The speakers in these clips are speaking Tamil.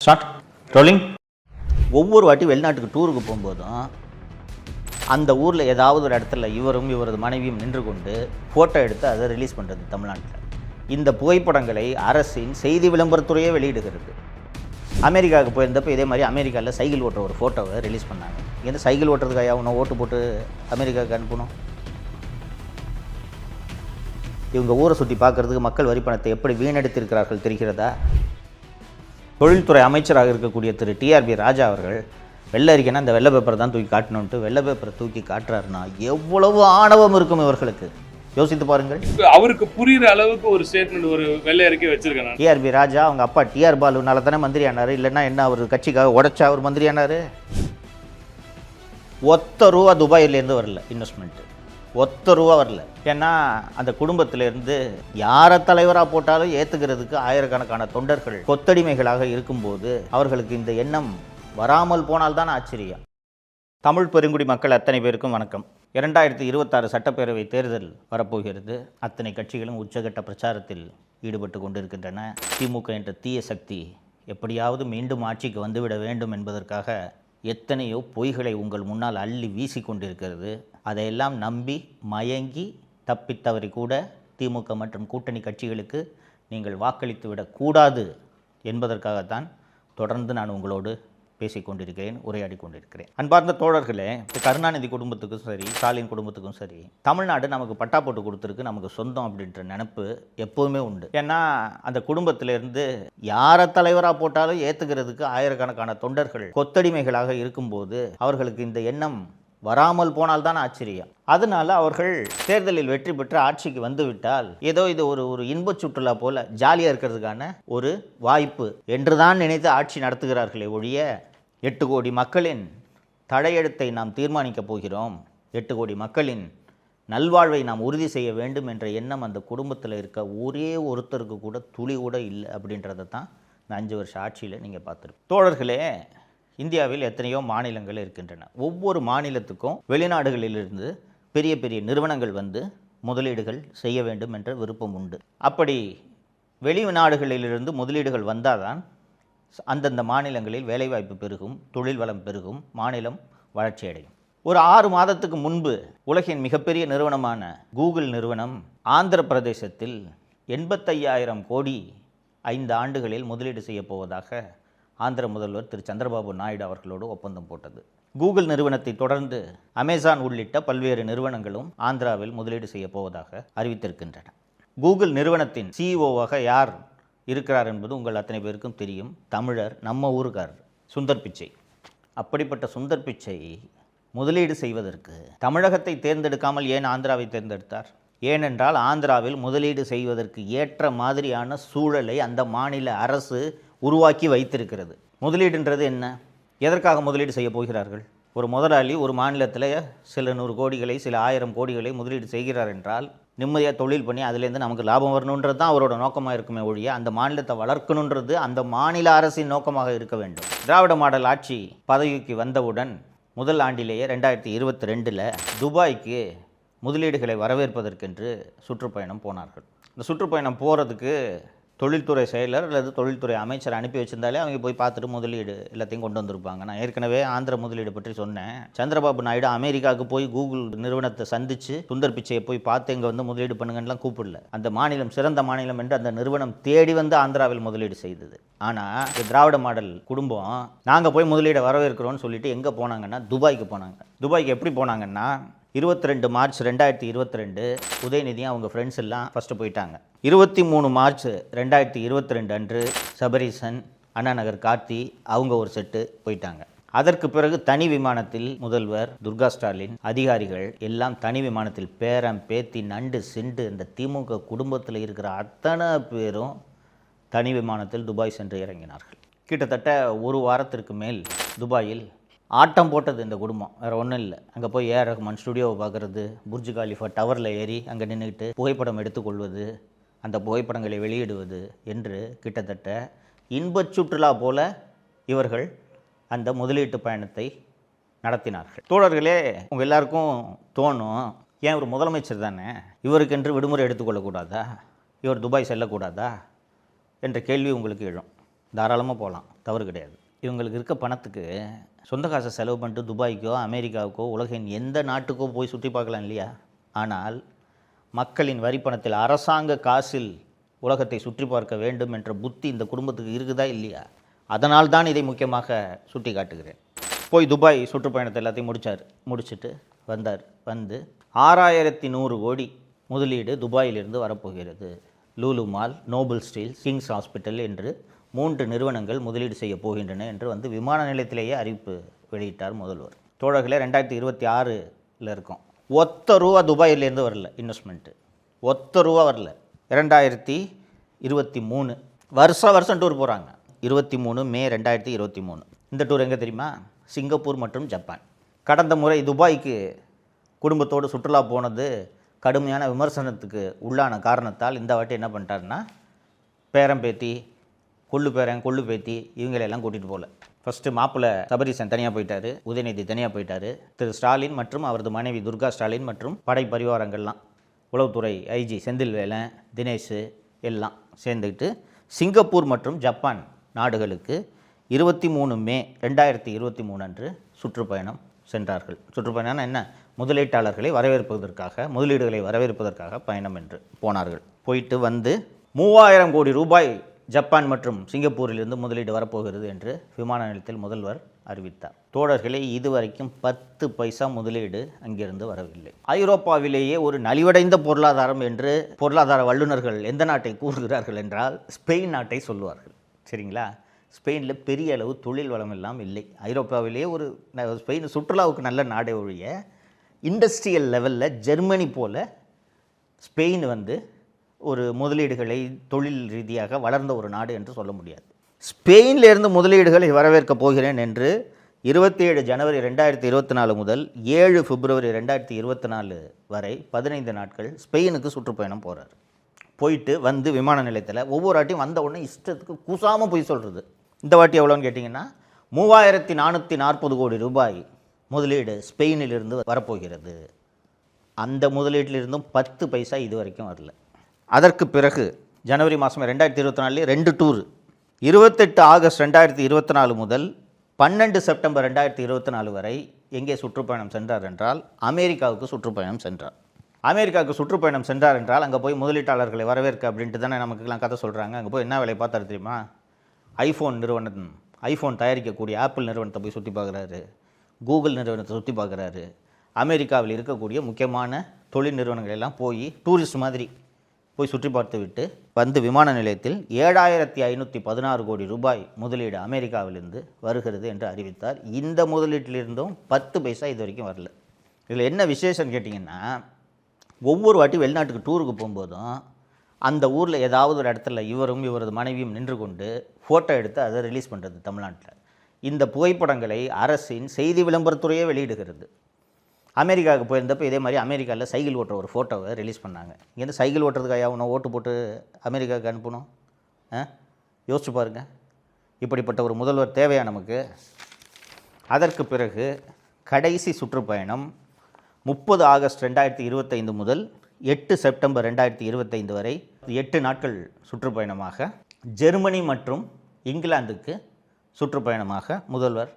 Start rolling. ஒவ்வொரு வாட்டி வெளிநாட்டுக்கு டூருக்கு போகும்போதும் அந்த ஊரில் ஏதாவது ஒரு இடத்துல இவரும் இவரது மனைவியும் நின்று கொண்டு ஃபோட்டோ எடுத்து அதை ரிலீஸ் பண்ணுறது தமிழ்நாட்டில். இந்த புகைப்படங்களை அரசின் செய்தி விளம்பரத்துறையே வெளியிடுகிறது. அமெரிக்காவுக்கு போயிருந்தப்போ இதே மாதிரி அமெரிக்காவில் சைக்கிள் ஓட்டுற ஒரு ஃபோட்டோவை ரிலீஸ் பண்ணாங்க. எந்த சைக்கிள் ஓட்டுறதுக்காக அவனை ஓட்டு போட்டு அமெரிக்காவுக்கு அனுப்பணும்? இவங்க ஊரை சுற்றி பார்க்குறதுக்கு மக்கள் வரி பணத்தை எப்படி வீணடித்திருக்கிறார்கள் தெரிகிறதா? தொழில்துறை அமைச்சராக இருக்கக்கூடிய திரு டிஆர்பி ராஜா அவர்கள் வெள்ளை அறிக்கைன்னா இந்த வெள்ளை பேப்பரை தான் தூக்கி காட்டணுன்ட்டு வெள்ளை பேப்பரை தூக்கி காட்டுறாருன்னா எவ்வளவு ஆணவம் இருக்கும் இவர்களுக்கு, யோசித்து பாருங்கள். அவருக்கு புரியுற அளவுக்கு ஒரு ஸ்டேட்மெண்ட், ஒரு வெள்ளை அறிக்கை வச்சிருக்கேன். டிஆர்பி ராஜா அவங்க அப்பா டிஆர் பாலுனால தானே மந்திரி ஆனார், இல்லைன்னா என்ன அவர் கட்சிக்காக உடைச்சா அவர் மந்திரி ஆனார்? ஒத்த ரூபா துபாயிலேருந்து வரல இன்வெஸ்ட்மெண்ட்டு, ஒத்த ரூபா வரல. ஏன்னா அந்த குடும்பத்திலேருந்து யாரை தலைவராக போட்டாலும் ஏற்றுக்கிறதுக்கு ஆயிரக்கணக்கான தொண்டர்கள் கொத்தடிமைகளாக இருக்கும்போது அவர்களுக்கு இந்த எண்ணம் வராமல் போனால்தான் ஆச்சரியம். தமிழ் பெருங்குடி மக்கள் அத்தனை பேருக்கும் வணக்கம். 2026 சட்டப்பேரவை தேர்தல் வரப்போகிறது. அத்தனை கட்சிகளும் உச்சகட்ட பிரச்சாரத்தில் ஈடுபட்டு கொண்டிருக்கின்றன. திமுக என்ற தீய சக்தி எப்படியாவது மீண்டும் ஆட்சிக்கு வந்துவிட வேண்டும் என்பதற்காக எத்தனையோ பொய்களை உங்கள் முன்னால் அள்ளி வீசி கொண்டிருக்கிறது. அதையெல்லாம் நம்பி மயங்கி தப்பித்தவரை கூட திமுக மற்றும் கூட்டணி கட்சிகளுக்கு நீங்கள் வாக்களித்து விடக்கூடாது என்பதற்காகத்தான் தொடர்ந்து நான் உங்களோடு பேசிக்கொண்டிருக்கிறேன், உரையாடி கொண்டிருக்கிறேன். அன்பார்ந்த தோழர்களே, கருணாநிதி குடும்பத்துக்கும் சரி, ஸ்டாலின் குடும்பத்துக்கும் சரி, தமிழ்நாடு நமக்கு பட்டா போட்டு கொடுத்துருக்கு, நமக்கு சொந்தம் அப்படின்ற நினைப்பு எப்போவுமே உண்டு. ஏன்னா அந்த குடும்பத்திலேருந்து யாரை தலைவராக போட்டாலும் ஏற்றுக்கிறதுக்கு ஆயிரக்கணக்கான தொண்டர்கள் கொத்தடிமைகளாக இருக்கும்போது அவர்களுக்கு இந்த எண்ணம் வராமல் போனால்தான் ஆச்சரியம். அதனால அவர்கள் தேர்தலில் வெற்றி பெற்று ஆட்சிக்கு வந்துவிட்டால் ஏதோ இது ஒரு இன்பச் சுற்றுலா போல ஜாலியாக இருக்கிறதுக்கான ஒரு வாய்ப்பு என்றுதான் நினைத்து ஆட்சி நடத்துகிறார்களே ஒழிய 8 கோடி மக்களின் தலையெழுத்தை நாம் தீர்மானிக்கப் போகிறோம், 8 கோடி மக்களின் நல்வாழ்வை நாம் உறுதி செய்ய வேண்டும் என்ற எண்ணம் அந்த குடும்பத்தில் இருக்க ஒரே ஒருத்தருக்கு கூட துளி கூட இல்லை. அப்படின்றத தான் இந்த 5 வருஷ ஆட்சியில் நீங்கள் பார்த்துருப்போம். தோழர்களே, இந்தியாவில் எத்தனையோ மாநிலங்கள் இருக்கின்றன. ஒவ்வொரு மாநிலத்துக்கும் வெளிநாடுகளிலிருந்து பெரிய பெரிய நிறுவனங்கள் வந்து முதலீடுகள் செய்ய வேண்டும் என்ற விருப்பம் உண்டு. அப்படி வெளிநாடுகளிலிருந்து முதலீடுகள் வந்தால் தான் அந்தந்த மாநிலங்களில் வேலைவாய்ப்பு பெருகும், தொழில் வளம் பெருகும், மாநிலம் வளர்ச்சி அடையும். ஒரு 6 மாதத்துக்கு முன்பு உலகின் மிகப்பெரிய நிறுவனமான கூகுள் நிறுவனம் ஆந்திர பிரதேசத்தில் 85,000 கோடி 5 ஆண்டுகளில் முதலீடு செய்ய போவதாக ஆந்திர முதல்வர் திரு சந்திரபாபு நாயுடு அவர்களோடு ஒப்பந்தம் போட்டது. கூகுள் நிறுவனத்தை தொடர்ந்து அமேசான் உள்ளிட்ட பல்வேறு நிறுவனங்களும் ஆந்திராவில் முதலீடு செய்ய போவதாக அறிவித்திருக்கின்றன. கூகுள் நிறுவனத்தின் சிஇஓவாக யார் இருக்கிறார் என்பது உங்கள் அத்தனை பேருக்கும் தெரியும். தமிழர், நம்ம ஊருக்காரர், சுந்தர் பிச்சை. அப்படிப்பட்ட சுந்தர் பிச்சை முதலீடு செய்வதற்கு தமிழகத்தை தேர்ந்தெடுக்காமல் ஏன் ஆந்திராவை தேர்ந்தெடுத்தார்? ஏனென்றால் ஆந்திராவில் முதலீடு செய்வதற்கு ஏற்ற மாதிரியான சூழலை அந்த மாநில அரசு உருவாக்கி வைத்திருக்கிறது. முதலீடுன்றது என்ன? எதற்காக முதலீடு செய்ய போகிறார்கள்? ஒரு முதலாளி ஒரு மாநிலத்தில் சில 100 கோடிகளை, சில 1000 கோடிகளை முதலீடு செய்கிறார் என்றால் நிம்மதியாக தொழில் பண்ணி அதுலேருந்து நமக்கு லாபம் வரணுன்றது தான் அவரோட நோக்கமாக இருக்குமே ஒழிய அந்த மாநிலத்தை வளர்க்கணுன்றது அந்த மாநில அரசின் நோக்கமாக இருக்க வேண்டும். திராவிட மாடல் ஆட்சி பதவிக்கு வந்தவுடன் முதல் ஆண்டிலேயே 2022 துபாய்க்கு முதலீடுகளை வரவேற்பதற்கென்று சுற்றுப்பயணம் போனார்கள். இந்த சுற்றுப்பயணம் போகிறதுக்கு தொழில்துறை செயலர் அல்லது தொழில்துறை அமைச்சர் அனுப்பி வச்சிருந்தாலே அவங்க போய் பார்த்துட்டு முதலீடு எல்லாத்தையும் கொண்டு வந்திருப்பாங்க. நான் ஏற்கனவே ஆந்திர முதலீடு பற்றி சொன்னேன். சந்திரபாபு நாயுடு அமெரிக்காவுக்கு போய் கூகுள் நிறுவனத்தை சந்தித்து சுந்தர் பிச்சையை போய் பார்த்து இங்கே வந்து முதலீடு பண்ணுங்கலாம் கூப்பிடல. அந்த மாநிலம் சிறந்த மாநிலம் என்று அந்த நிறுவனம் தேடி வந்து ஆந்திராவில் முதலீடு செய்தது. ஆனால் திராவிட மாடல் குடும்பம் நாங்கள் போய் முதலீடை வரவேற்கிறோன்னு சொல்லிட்டு எங்கே போனாங்கன்னா துபாய்க்கு போனாங்க. துபாய்க்கு எப்படி போனாங்கன்னா 22 மார்ச் 2022 உதயநிதியும் அவங்க ஃப்ரெண்ட்ஸ் எல்லாம் ஃபஸ்ட்டு போயிட்டாங்க. 23 மார்ச் 2022 அன்று சபரீசன், அண்ணா நகர் கார்த்தி அவங்க ஒரு செட்டு போயிட்டாங்க. அதற்கு பிறகு தனி விமானத்தில் முதல்வர், துர்கா ஸ்டாலின், அதிகாரிகள் எல்லாம் தனி விமானத்தில் பேரம் பேத்தி நண்டு சிண்டு இந்த திமுக குடும்பத்தில் இருக்கிற அத்தனை பேரும் தனி விமானத்தில் துபாய் சென்று இறங்கினார்கள். கிட்டத்தட்ட ஒரு வாரத்திற்கு மேல் துபாயில் ஆட்டம் போட்டது இந்த குடும்பம், வேறு ஒன்றும் இல்லை. அங்கே போய் ஏஆர் ரஹ்மான் ஸ்டுடியோவை பார்க்குறது, புர்ஜ் காலிஃபா டவரில் ஏறி அங்கே நின்றுக்கிட்டு புகைப்படம் எடுத்துக்கொள்வது, அந்த புகைப்படங்களை வெளியிடுவது என்று கிட்டத்தட்ட இன்பச் சுற்றுலா போல இவர்கள் அந்த முதலீட்டு பயணத்தை நடத்தினார்கள். தோழர்களே, உங்கள் எல்லாருக்கும் தோணும், ஏன் ஒரு முதலமைச்சர் தானே, இவருக்கென்று விடுமுறை எடுத்துக்கொள்ளக்கூடாதா, இவர் துபாய் செல்லக்கூடாதா என்ற கேள்வி உங்களுக்கு எழும். தாராளமாக போகலாம். தவறு கிடையாது. இவங்களுக்கு இருக்க பணத்துக்கு சொந்த காசை செலவு பண்ணிட்டு துபாய்க்கோ அமெரிக்காவுக்கோ உலகின் எந்த நாட்டுக்கோ போய் சுற்றி பார்க்கலாம் இல்லையா? ஆனால் மக்களின் வரி பணத்தில் அரசாங்க காசில் உலகத்தை சுற்றி பார்க்க வேண்டும் என்ற புத்தி இந்த குடும்பத்துக்கு இருக்குதா இல்லையா? அதனால் தான் இதை முக்கியமாக சுட்டி காட்டுகிறேன். போய் துபாய் சுற்றுப்பயணத்தை எல்லாத்தையும் முடிச்சுட்டு வந்தார். வந்து 6100 கோடி முதலீடு துபாயிலிருந்து வரப்போகிறது. Lulu mall, Nobel steel, Kings hospital என்று 3 நிறுவனங்கள் முதலீடு செய்ய போகின்றன என்று வந்து விமான நிலையத்திலேயே அறிவிப்பு வெளியிட்டார் முதல்வர். தோழர்களே, 2026 இருக்கோம். ஒத்த ரூபா துபாயிலேருந்து வரல இன்வெஸ்ட்மெண்ட்டு, ஒத்த ரூபா வரல. 2023 வருஷம் டூர் போகிறாங்க. 23 மே 2023. இந்த டூர் எங்கே தெரியுமா? சிங்கப்பூர் மற்றும் ஜப்பான். கடந்த முறை துபாய்க்கு குடும்பத்தோடு சுற்றுலா போனது கடுமையான விமர்சனத்துக்கு உள்ளான காரணத்தால் இந்த வாட்டி என்ன பண்ணிட்டாருன்னா, பேரம்பேத்தி, கொள்ளு பேரன், கொள்ளு பேத்தி இவங்களெல்லாம் கூட்டிகிட்டு போகல. ஃபஸ்ட்டு மாப்பிள்ளை சபரீசன் தனியாக போயிட்டார், உதயநிதி தனியாக போயிட்டார். திரு ஸ்டாலின் மற்றும் அவரது மனைவி துர்கா ஸ்டாலின் மற்றும் படை பரிவாரங்கள்லாம், உளவுத்துறை ஐஜி செந்தில்வேலன், தினேஷ் எல்லாம் சேர்ந்துக்கிட்டு சிங்கப்பூர் மற்றும் ஜப்பான் நாடுகளுக்கு 23 மே 2023 அன்று சுற்றுப்பயணம் சென்றார்கள். சுற்றுப்பயணம் என்ன? முதலீட்டாளர்களை வரவேற்பதற்காக, முதலீடுகளை வரவேற்பதற்காக பயணம் என்று போனார்கள். போயிட்டு வந்து 3000 கோடி ரூபாய் ஜப்பான் மற்றும் சிங்கப்பூரிலிருந்து முதலீடு வரப்போகிறது என்று விமான நிலையத்தில் முதல்வர் அறிவித்தார். தோழர்களே, இதுவரைக்கும் 10 பைசா முதலீடு அங்கிருந்து வரவில்லை. ஐரோப்பாவிலேயே ஒரு நலிவடைந்த பொருளாதாரம் என்று பொருளாதார வல்லுநர்கள் எந்த நாட்டை கூறுகிறார்கள் என்றால் ஸ்பெயின் நாட்டை சொல்லுவார்கள். சரிங்களா? ஸ்பெயினில் பெரிய அளவு தொழில் வளம் எல்லாம் இல்லை. ஐரோப்பாவிலேயே ஒரு ஸ்பெயின் சுற்றுலாவுக்கு நல்ல நாடே ஒழிய இண்டஸ்ட்ரியல் லெவலில் ஜெர்மனி போல் ஸ்பெயின் வந்து ஒரு முதலீடுகளை தொழில் ரீதியாக வளர்ந்த ஒரு நாடு என்று சொல்ல முடியாது. ஸ்பெயினிலிருந்து முதலீடுகளை வரவேற்கப் போகிறேன் என்று 27 ஜனவரி 2024 முதல் 7 பிப்ரவரி 2024 வரை 15 நாட்கள் ஸ்பெயினுக்கு சுற்றுப்பயணம் போகிறார். போயிட்டு வந்து விமான நிலையத்தில் ஒவ்வொரு வாட்டியும் வந்த உடனே இஷ்டத்துக்கு கூசாமல் போய் சொல்கிறது. இந்த வாட்டி எவ்வளோன்னு கேட்டிங்கன்னா 3440 கோடி ரூபாய் முதலீடு ஸ்பெயினிலிருந்து வரப்போகிறது. அந்த முதலீட்டிலிருந்தும் 10 பைசா இது வரைக்கும் வரல. அதற்கு பிறகு ஜனவரி மாதம் 2024 2 டூர், 28 ஆகஸ்ட் 2024 முதல் 12 செப்டம்பர் 2024 வரை எங்கே சுற்றுப்பயணம் சென்றார் என்றால் அமெரிக்காவுக்கு சுற்றுப்பயணம் சென்றார். அமெரிக்காவுக்கு சுற்றுப்பயணம் சென்றார் என்றால் அங்கே போய் முதலீட்டாளர்களை வரவேற்க அப்படின்ட்டு தானே நமக்குலாம் கதை சொல்கிறாங்க. அங்கே போய் என்ன வேலையை பார்த்தாரு தெரியுமா? ஐஃபோன் தயாரிக்கக்கூடிய ஆப்பிள் நிறுவனத்தை போய் சுற்றி பார்க்குறாரு, கூகுள் நிறுவனத்தை சுற்றி பார்க்குறாரு. அமெரிக்காவில் இருக்கக்கூடிய முக்கியமான தொழில் நிறுவனங்கள் எல்லாம் போய் டூரிஸ்ட் மாதிரி போய் சுற்றி பார்த்து விட்டு வந்து விமான நிலையத்தில் 7516 கோடி ரூபாய் முதலீடு அமெரிக்காவிலிருந்து வருகிறது என்று அறிவித்தார். இந்த முதலீட்டிலிருந்தும் 10 பைசா இது வரைக்கும் வரல. இதில் என்ன விசேஷம் கேட்டிங்கன்னா, ஒவ்வொரு வாட்டி வெளிநாட்டுக்கு டூருக்கு போகும்போதும் அந்த ஊரில் ஏதாவது ஒரு இடத்துல இவரும் இவரது மனைவியும் நின்று கொண்டு ஃபோட்டோ எடுத்து அதை ரிலீஸ் பண்ணுறது தமிழ்நாட்டில். இந்த புகைப்படங்களை அரசின் செய்தி விளம்பரத்துறையே வெளியிடுகிறது. அமெரிக்காவுக்கு போயிருந்தப்போ இதே மாதிரி அமெரிக்காவில் சைக்கிள் ஓட்டுற ஒரு ஃபோட்டோவை ரிலீஸ் பண்ணாங்க. இங்கேருந்து சைக்கிள் ஓட்டுறதுக்காக அவனை ஓட்டு போட்டு அமெரிக்காவுக்கு அனுப்பணும்? யோசிச்சு பாருங்கள். இப்படிப்பட்ட ஒரு முதல்வர் தேவையா நமக்கு? அதற்கு பிறகு கடைசி சுற்றுப்பயணம் 30 ஆகஸ்ட் 2025 முதல் 8 செப்டம்பர் 2025 வரை 8 நாட்கள் சுற்றுப்பயணமாக ஜெர்மனி மற்றும் இங்கிலாந்துக்கு சுற்றுப்பயணமாக முதல்வர்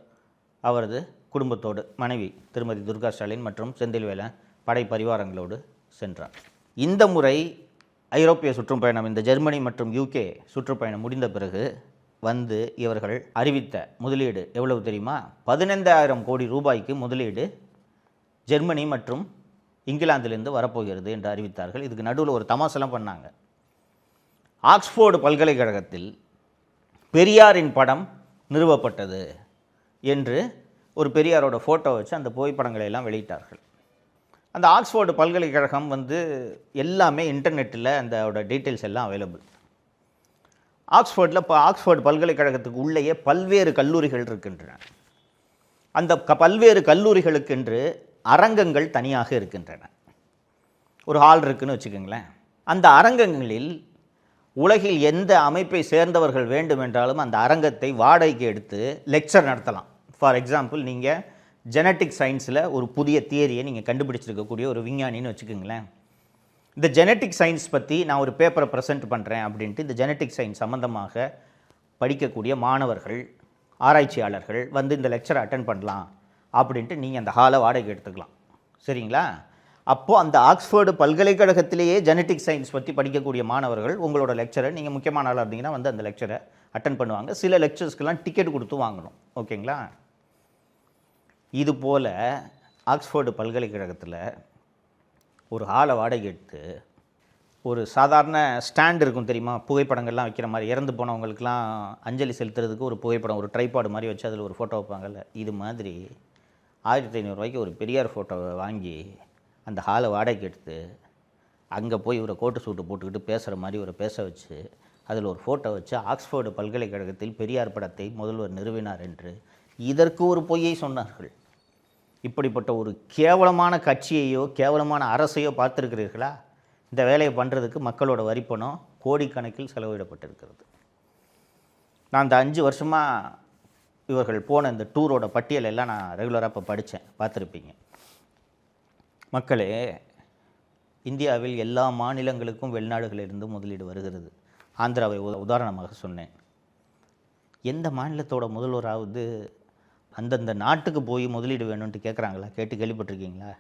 அவரது குடும்பத்தோடு மனைவி திருமதி துர்கா ஸ்டாலின் மற்றும் செந்தில்வேலன் படை பரிவாரங்களோடு சென்றார். இந்த முறை ஐரோப்பிய சுற்றுப்பயணம், இந்த ஜெர்மனி மற்றும் UK சுற்றுப்பயணம் முடிந்த பிறகு வந்து இவர்கள் அறிவித்த முதலீடு எவ்வளவு தெரியுமா? 15000 கோடி ரூபாய்க்கு முதலீடு ஜெர்மனி மற்றும் இங்கிலாந்திலிருந்து வரப்போகிறது என்று அறிவித்தார்கள். இதுக்கு நடுவில் ஒரு தமாசெல்லாம் பண்ணாங்க. ஆக்ஸ்போர்டு பல்கலைக்கழகத்தில் பெரியாரின் படம் நிறுவப்பட்டது என்று ஒரு பெரியாரோட ஃபோட்டோ வச்சு அந்த புகைப்படங்களை எல்லாம் வெளியிட்டார்கள். அந்த ஆக்ஸ்போர்டு பல்கலைக்கழகம் வந்து எல்லாமே இன்டர்நெட்டில் அதோட டீட்டெயில்ஸ் எல்லாம் அவைலபிள். ஆக்ஸ்போர்டு பல்கலைக்கழகத்துக்கு உள்ளேயே பல்வேறு கல்லூரிகள் இருக்கின்றன. அந்த பல்வேறு கல்லூரிகளுக்கென்று அரங்கங்கள் தனியாக இருக்கின்றன. ஒரு ஹால் இருக்குன்னு வச்சுக்கோங்களேன். அந்த அரங்கங்களில் உலகில் எந்த அமைப்பை சேர்ந்தவர்கள் வேண்டுமென்றாலும் அந்த அரங்கத்தை வாடகைக்கு எடுத்து லெக்சர் நடத்தலாம். ஃபார் எக்ஸாம்பிள், நீங்கள் ஜெனட்டிக் சயின்ஸில் ஒரு புதிய தியரியை நீங்கள் கண்டுபிடிச்சிருக்கக்கூடிய ஒரு விஞ்ஞானின்னு வச்சுக்கோங்களேன். இந்த ஜெனட்டிக் சயின்ஸ் பற்றி நான் ஒரு பேப்பரை ப்ரெசென்ட் பண்ணுறேன் அப்படின்ட்டு இந்த ஜெனட்டிக் சயின்ஸ் சம்மந்தமாக படிக்கக்கூடிய மாணவர்கள் ஆராய்ச்சியாளர்கள் வந்து இந்த லெக்சரை அட்டன் பண்ணலாம் அப்படின்ட்டு நீங்கள் அந்த ஹாலை வாடகை எடுத்துக்கலாம். சரிங்களா? அப்போது அந்த ஆக்ஸ்ஃபோர்டு பல்கலைக்கழகத்திலேயே ஜெனட்டிக் சயின்ஸ் பற்றி படிக்கக்கூடிய மாணவர்கள் உங்களோட லெக்சரை, நீங்கள் முக்கியமான ஆளாக இருந்தீங்கன்னா வந்து அந்த லெக்சரை அட்டன் பண்ணுவாங்க. சில லெக்சர்ஸ்க்கெல்லாம் டிக்கெட் கொடுத்து வாங்கணும். ஓகேங்களா? இது போல் ஆக்ஸ்ஃபோர்டு பல்கலைக்கழகத்தில் ஒரு ஹாலை வாடகை எடுத்து ஒரு சாதாரண ஸ்டாண்ட் இருக்கும் தெரியுமா, புகைப்படங்கள்லாம் வைக்கிற மாதிரி, இறந்து போனவங்களுக்கெல்லாம் அஞ்சலி செலுத்துறதுக்கு ஒரு புகைப்படம், ஒரு ட்ரைபாடு மாதிரி வச்சு அதில் ஒரு ஃபோட்டோ வைப்பாங்கல்ல, இது மாதிரி 1500 ரூபாய்க்கு ஒரு பெரியார் ஃபோட்டோவை வாங்கி அந்த ஹாலை வாடகைக்கு எடுத்து அங்கே போய் இவரை கோட்டு சூட்டு போட்டுக்கிட்டு பேசுகிற மாதிரி ஒரு பேச வச்சு அதில் ஒரு ஃபோட்டோ வச்சு ஆக்ஸ்ஃபோர்டு பல்கலைக்கழகத்தில் பெரியார் படத்தை முதல்வர் நிறுவினார் என்று இதற்கு ஒரு பொய்யை சொன்னார்கள். இப்படிப்பட்ட ஒரு கேவலமான கட்சியையோ கேவலமான அரசையோ பார்த்துருக்கிறீர்களா? இந்த வேலையை பண்ணுறதுக்கு மக்களோட வரிப்பணம் கோடிக்கணக்கில் செலவிடப்பட்டிருக்கிறது. நான் இந்த 5 வருஷமாக இவர்கள் போன இந்த டூரோட பட்டியலெல்லாம் நான் ரெகுலராக இப்போ படித்தேன், பார்த்துருப்பீங்க. மக்களே, இந்தியாவில் எல்லா மாநிலங்களுக்கும் வெளிநாடுகளிலிருந்து முதலீடு வருகிறது. ஆந்திராவை உதாரணமாக சொன்னேன். எந்த மாநிலத்தோட முதல்வராவது அந்தந்த நாட்டுக்கு போய் முதலீடு வேணும்ன்ட்டு கேட்குறாங்களா? கேள்விப்பட்டிருக்கீங்களா?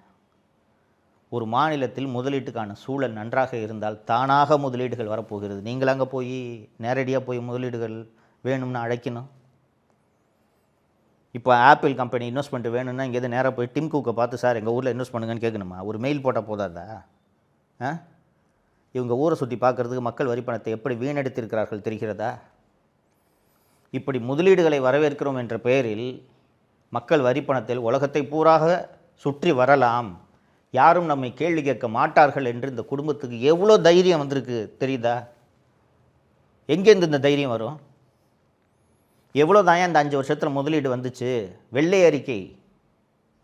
ஒரு மாநிலத்தில் முதலீட்டுக்கான சூழல் நன்றாக இருந்தால் தானாக முதலீடுகள் வரப்போகிறது. நீங்கள் அங்கே போய் நேரடியாக போய் முதலீடுகள் வேணும்னு அழைக்கணும். இப்போ ஆப்பிள் கம்பெனி இன்வெஸ்ட்மெண்ட் வேணும்னா இங்கேருந்து நேராக போய் டிம் குக்கை பார்த்து, சார் எங்கள் ஊரில் இன்வெஸ்ட் பண்ணுங்கன்னு கேட்கணுமா? ஒரு மெயில் போட்டால் போதாதா? இவங்க ஊரை சுற்றி பார்க்குறதுக்கு மக்கள் வரி பணத்தை எப்படி வீணடித்திருக்கிறார்கள் தெரிகிறதா? இப்படி முதலீடுகளை வரவேற்கிறோம் என்ற பெயரில் மக்கள் வரி பணத்தில் உலகத்தை பூராக சுற்றி வரலாம், யாரும் நம்மை கேள்வி கேட்க மாட்டார்கள் என்று இந்த குடும்பத்துக்கு எவ்வளோ தைரியம் வந்திருக்கு தெரியுதா? எங்கேருந்து இந்த தைரியம் வரும்? எவ்வளோ தான் இந்த 5 வருஷத்தில் முதலீடு வந்துச்சு? வெள்ளை அறிக்கை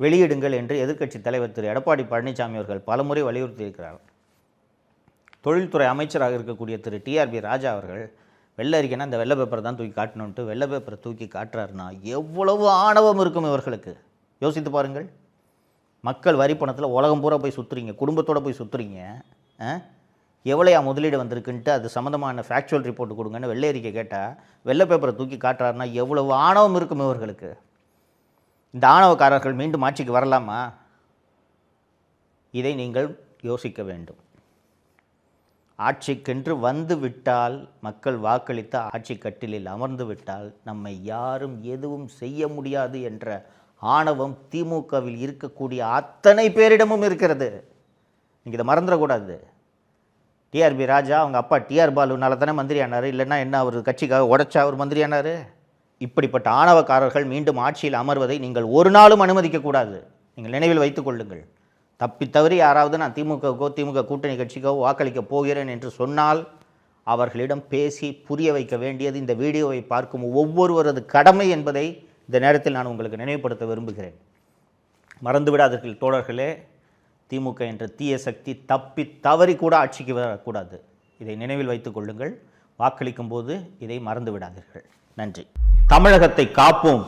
வெளியிடுங்கள் என்று எதிர்க்கட்சி தலைவர் திரு எடப்பாடி பழனிசாமி அவர்கள் பலமுறை வலியுறுத்தி இருக்கிறார். தொழில்துறை அமைச்சராக இருக்கக்கூடிய திரு டிஆர்பி ராஜா அவர்கள் வெள்ளை அறிக்கைன்னா இந்த வெள்ளை பேப்பரை தான் தூக்கி காட்டணுன்ட்டு வெள்ளை பேப்பரை தூக்கி காட்டுறாருன்னா எவ்வளவு ஆணவம் இருக்கும் இவர்களுக்கு? யோசித்து பாருங்கள். மக்கள் வரி பணத்தில் உலகம் பூரா போய் சுற்றுறீங்க, குடும்பத்தோடு போய் சுற்றுறீங்க. எவ்வளையா முதலீடு வந்திருக்குன்ட்டு அது சம்மந்தமான ஃபேக்சுவல் ரிப்போர்ட் கொடுங்கன்னு வெள்ளை அறிக்கை கேட்டால் வெள்ளை பேப்பரை தூக்கி காட்டுறாருன்னா எவ்வளவு ஆணவம் இருக்கும் இவர்களுக்கு? இந்த ஆணவக்காரர்கள் மீண்டும் ஆட்சிக்கு வரலாமா? இதை நீங்கள் யோசிக்க வேண்டும். ஆட்சிக்கென்று வந்து விட்டால், மக்கள் வாக்களித்த ஆட்சி கட்டிலில் அமர்ந்து விட்டால் நம்மை யாரும் எதுவும் செய்ய முடியாது என்ற ஆணவம் திமுகவில் இருக்கக்கூடிய அத்தனை பேரிடமும் இருக்கிறது. நீங்கள் இதை மறந்துடக்கூடாது. டிஆர்பி ராஜா அவங்க அப்பா டிஆர் பாலுனால தானே மந்திரி ஆனார், இல்லைன்னா என்ன அவர் கட்சிக்காக உடைச்சா அவர் மந்திரி ஆனார்? இப்படிப்பட்ட ஆணவக்காரர்கள் மீண்டும் ஆட்சியில் அமர்வதை நீங்கள் ஒரு நாளும் அனுமதிக்கக்கூடாது. நீங்கள் நினைவில் வைத்துக் கொள்ளுங்கள். தப்பி தவறி யாராவது நான் திமுகவுக்கோ திமுக கூட்டணி கட்சிக்கோ வாக்களிக்க போகிறேன் என்று சொன்னால் அவர்களிடம் பேசி புரிய வைக்க வேண்டியது இந்த வீடியோவை பார்க்கும் ஒவ்வொருவரது கடமை என்பதை இந்த நேரத்தில் நான் உங்களுக்கு நினைவுபடுத்த விரும்புகிறேன். மறந்துவிடாதீர்கள் தோழர்களே, திமுக என்ற தீய சக்தி தப்பி தவறி கூட ஆட்சிக்கு வரக்கூடாது. இதை நினைவில் வைத்துக் கொள்ளுங்கள். வாக்களிக்கும் போது இதை மறந்து விடாதீர்கள். நன்றி. தமிழகத்தை காப்போம்.